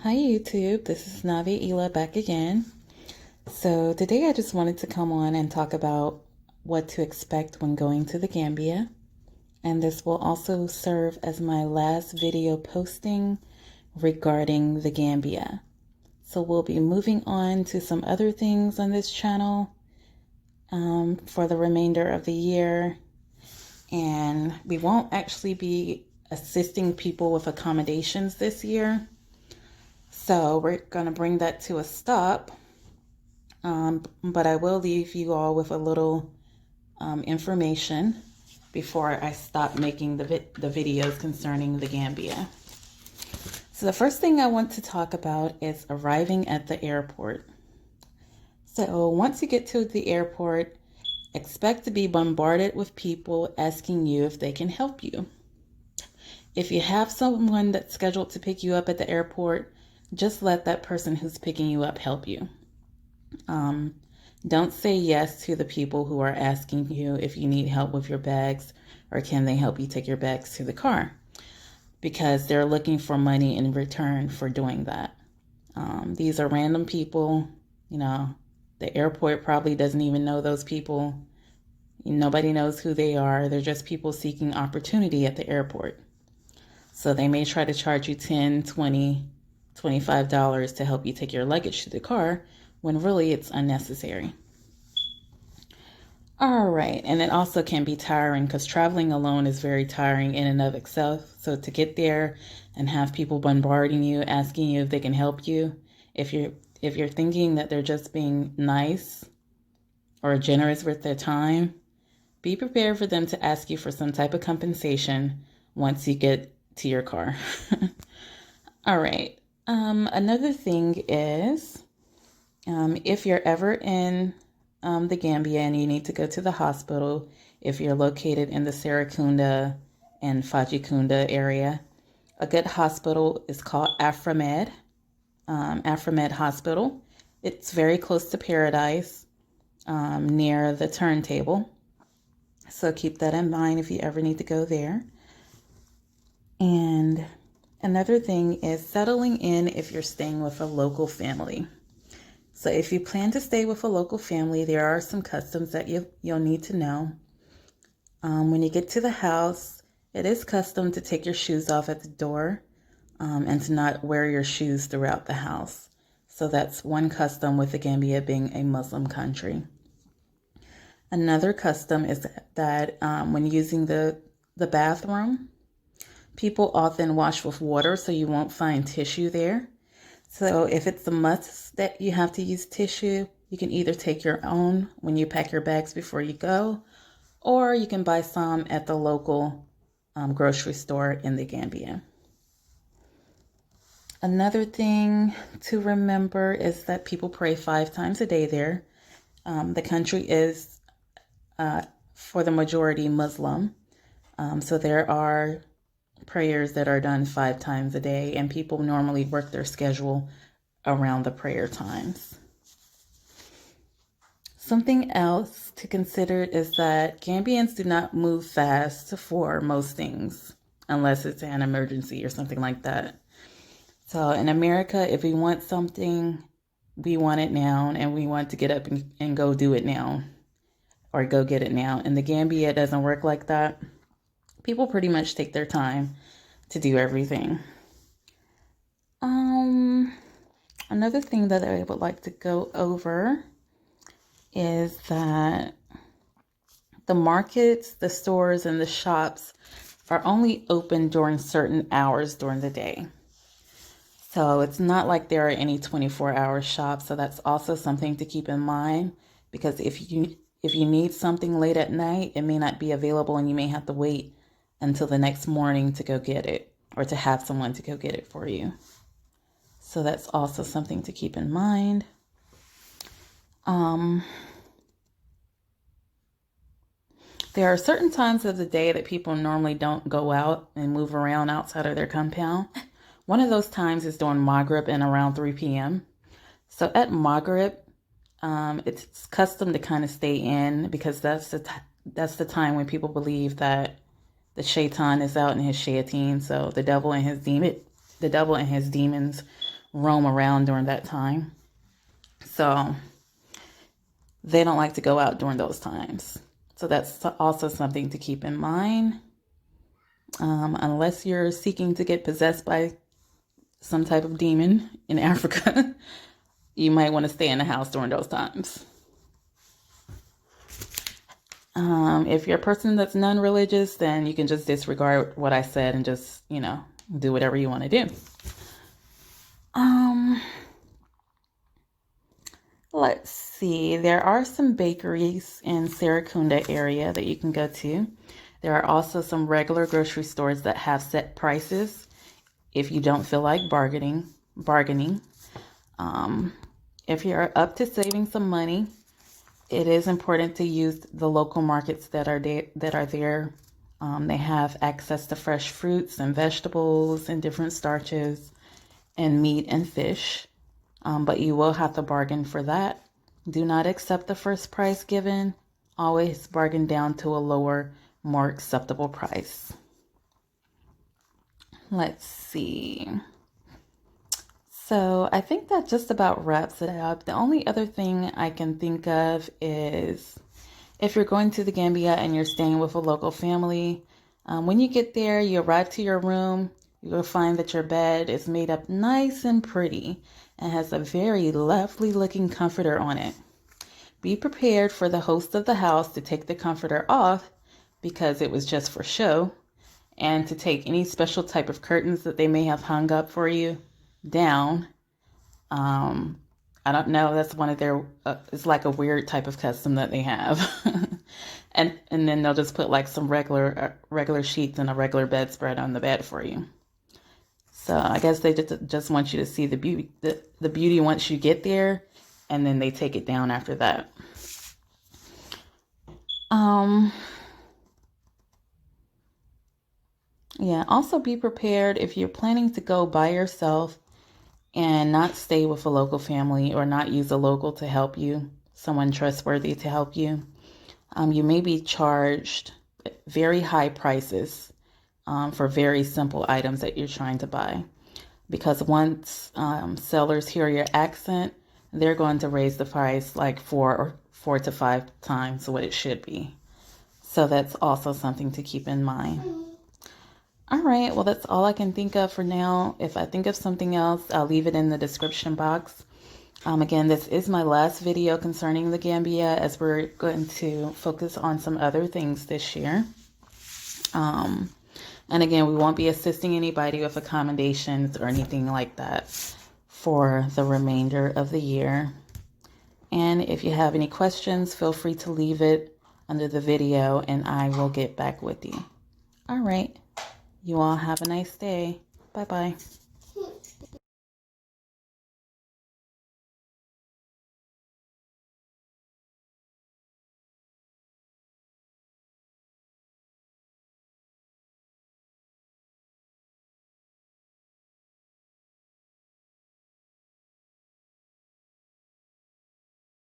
Hi YouTube, this is Navi Ela back again. So today I just wanted to come on and talk about what to expect when going to the Gambia. And this will also serve as my last video posting regarding the Gambia. So we'll be moving on to some other things on this channel for the remainder of the year. And we won't actually be assisting people with accommodations this year. So we're going to bring that to a stop, but I will leave you all with a little information before I stop making the videos concerning the Gambia. So the first thing I want to talk about is arriving at the airport. So once you get to the airport, expect to be bombarded with people asking you if they can help you. If you have someone that's scheduled to pick you up at the airport, just let that person who's picking you up help you. Don't say yes to the people who are asking you if you need help with your bags or can they help you take your bags to the car, because they're looking for money in return for doing that. These are random people. The airport probably doesn't even know those people. Nobody knows who they are. They're just people seeking opportunity at the airport. So they may try to charge you $10, $20, $25 to help you take your luggage to the car when really it's unnecessary. All right, and it also can be tiring because traveling alone is very tiring in and of itself. So to get there and have people bombarding you, asking you if they can help you, if you're thinking that they're just being nice or generous with their time, be prepared for them to ask you for some type of compensation once you get to your car. All right. Another thing is, if you're ever in the Gambia and you need to go to the hospital, if you're located in the Serekunda and Fajikunda area, a good hospital is called Aframed, Aframed Hospital. It's very close to Paradise, near the turntable. So keep that in mind if you ever need to go there. And another thing is settling in if you're staying with a local family. So if you plan to stay with a local family, there are some customs that you'll need to know. When you get to the house, it is custom to take your shoes off at the door and to not wear your shoes throughout the house. So that's one custom with the Gambia being a Muslim country. Another custom is that when using the bathroom, people often wash with water, so you won't find tissue there. So if it's a must that you have to use tissue, you can either take your own when you pack your bags before you go, or you can buy some at the local grocery store in the Gambia. Another thing to remember is that people pray 5 times a day there. The country is, for the majority, Muslim. So there are prayers that are done 5 times a day, and people normally work their schedule around the prayer times. Something else to consider is that Gambians do not move fast for most things unless it's an emergency or something like that. So in America, if we want something, we want it now, and we want to get up and go do it now or go get it now. In the Gambia, it doesn't work like that. People pretty much take their time to do everything. Another thing that I would like to go over is that the markets, the stores, and the shops are only open during certain hours during the day. So it's not like there are any 24-hour shops. So that's also something to keep in mind, because if you need something late at night, it may not be available and you may have to wait until the next morning to go get it, or to have someone to go get it for you. So that's also something to keep in mind. There are certain times of the day that people normally don't go out and move around outside of their compound. One of those times is during Maghrib and around 3 p.m. So at Maghrib, it's custom to kind of stay in, because that's the time when people believe that the shaitan is out in his shayateen, so the devil and his demons roam around during that time. So they don't like to go out during those times. So that's also something to keep in mind. Unless you're seeking to get possessed by some type of demon in Africa, you might want to stay in the house during those times. If you're a person that's non-religious, then you can just disregard what I said and just, do whatever you want to do. Let's see. There are some bakeries in Seracunda area that you can go to. There are also some regular grocery stores that have set prices if you don't feel like bargaining. If you're up to saving some money, it is important to use the local markets that are there. They have access to fresh fruits and vegetables and different starches and meat and fish. But you will have to bargain for that. Do not accept the first price given. Always bargain down to a lower, more acceptable price. Let's see. So I think that just about wraps it up. The only other thing I can think of is if you're going to the Gambia and you're staying with a local family, when you get there, you arrive to your room, you'll find that your bed is made up nice and pretty and has a very lovely looking comforter on it. Be prepared for the host of the house to take the comforter off because it was just for show, and to take any special type of curtains that they may have hung up for you down. I don't know, that's one of their, it's like a weird type of custom that they have. and then they'll just put like some regular sheets and a regular bedspread on the bed for you. So I guess they just want you to see the beauty once you get there, and then they take it down after that. Yeah, also be prepared if you're planning to go by yourself and not stay with a local family or not use a local to help you, someone trustworthy to help you. You may be charged very high prices for very simple items that you're trying to buy. Because once sellers hear your accent, they're going to raise the price like 4 to 5 times what it should be. So that's also something to keep in mind. All right, well, that's all I can think of for now. If I think of something else, I'll leave it in the description box. Again, this is my last video concerning the Gambia, as we're going to focus on some other things this year. And again, we won't be assisting anybody with accommodations or anything like that for the remainder of the year. And if you have any questions, feel free to leave it under the video and I will get back with you. All right. You all have a nice day. Bye-bye.